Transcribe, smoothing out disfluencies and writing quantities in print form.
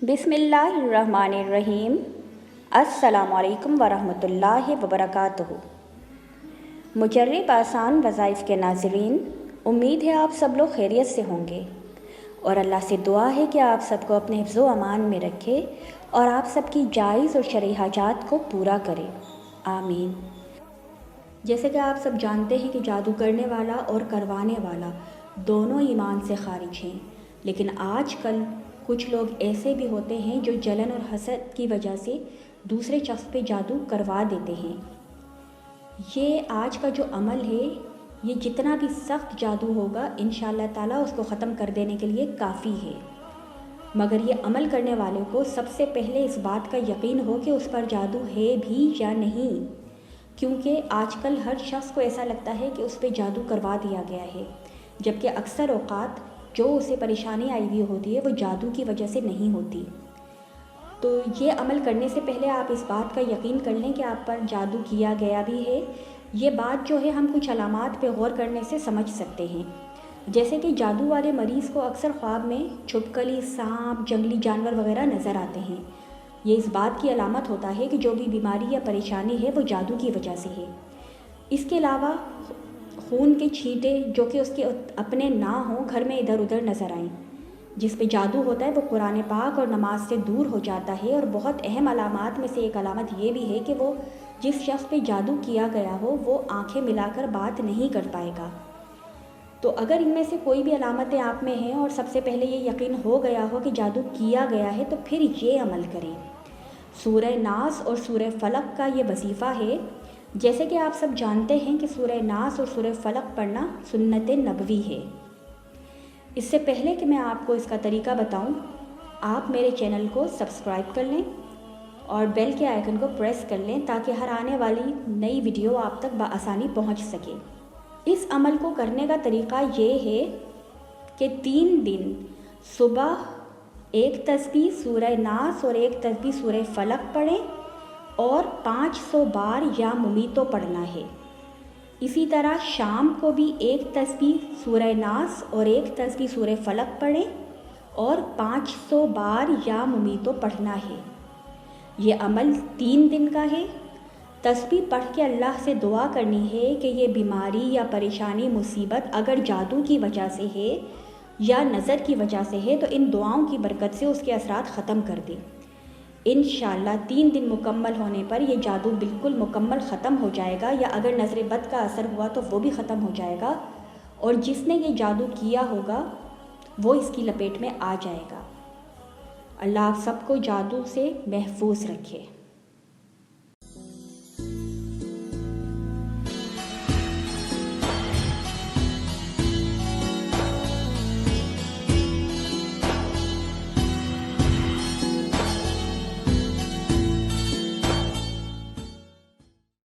बिस्मिल्लाहिर्रहमानिर्रहीम। अस्सलाम अलैकुम वरहमतुल्लाहि वबरकातुहू। मुजर्रिब आसान वज़ाइफ के नाज़रीन, उम्मीद है आप सब लोग खैरियत से होंगे और अल्लाह से दुआ है कि आप सबको अपने हिफ्ज़ो अमान में रखे और आप सबकी जायज़ और शरई हाजात को पूरा करे, आमीन। जैसे कि आप सब जानते हैं कि जादू करने वाला और करवाने वाला दोनों ईमान से खारिज हैं, लेकिन आजकल कुछ लोग ऐसे भी होते हैं जो जलन और हसद की वजह से दूसरे शख्स पे जादू करवा देते हैं। ये आज का जो अमल है, ये जितना भी सख्त जादू होगा इंशाअल्लाह ताला उसको ख़त्म कर देने के लिए काफ़ी है, मगर ये अमल करने वाले को सबसे पहले इस बात का यकीन हो कि उस पर जादू है भी या नहीं, क्योंकि आजकल हर शख्स को ऐसा लगता है कि उस पर जादू करवा दिया गया है, जबकि अक्सर औक़ात जो उसे परेशानी आई हुई होती है वो जादू की वजह से नहीं होती। तो ये अमल करने से पहले आप इस बात का यकीन कर लें कि आप पर जादू किया गया भी है। ये बात जो है हम कुछ अलामात पे गौर करने से समझ सकते हैं, जैसे कि जादू वाले मरीज़ को अक्सर ख्वाब में छुपकली, सांप, जंगली जानवर वगैरह नज़र आते हैं। ये इस बात की अलामत होता है कि जो भी बीमारी या परेशानी है वो जादू की वजह से है। इसके अलावा खून के छींटे जो कि उसके अपने ना हों घर में इधर उधर नज़र आएँ, जिस पे जादू होता है वो कुरान पाक और नमाज से दूर हो जाता है। और बहुत अहम अलामात में से एक अलामत ये भी है कि वो जिस शख्स पे जादू किया गया हो वो आंखें मिलाकर बात नहीं कर पाएगा। तो अगर इनमें से कोई भी अलामतें आप में हैं और सबसे पहले ये यकीन हो गया हो कि जादू किया गया है, तो फिर ये अमल करें। सूरह नास और सूरह फलक का ये वजीफ़ा है। जैसे कि आप सब जानते हैं कि सूरह नास और सूरह फलक पढ़ना सुन्नत नबवी है। इससे पहले कि मैं आपको इसका तरीका बताऊं, आप मेरे चैनल को सब्सक्राइब कर लें और बेल के आइकन को प्रेस कर लें ताकि हर आने वाली नई वीडियो आप तक बआसानी पहुंच सके। इस अमल को करने का तरीका ये है कि 3 दिन सुबह एक तस्बीह सूरह नास और एक तस्बीह सूरह फलक पढ़ें और 500 बार या मुमीतो पढ़ना है। इसी तरह शाम को भी एक तस्बीह सूरह नास और एक तस्बीह सूरह फलक पढ़ें और 500 बार या मुमीतो पढ़ना है। ये अमल 3 दिन का है। तस्बीह पढ़ के अल्लाह से दुआ करनी है कि ये बीमारी या परेशानी, मुसीबत अगर जादू की वजह से है या नज़र की वजह से है तो इन दुआओं की बरकत से उसके असरात ख़त्म कर दे। इंशाअल्लाह 3 दिन मुकम्मल होने पर यह जादू बिल्कुल मुकम्मल ख़त्म हो जाएगा, या अगर नज़र बद का असर हुआ तो वो भी ख़त्म हो जाएगा और जिसने ये जादू किया होगा वो इसकी लपेट में आ जाएगा। अल्लाह आप सबको जादू से महफूज रखे।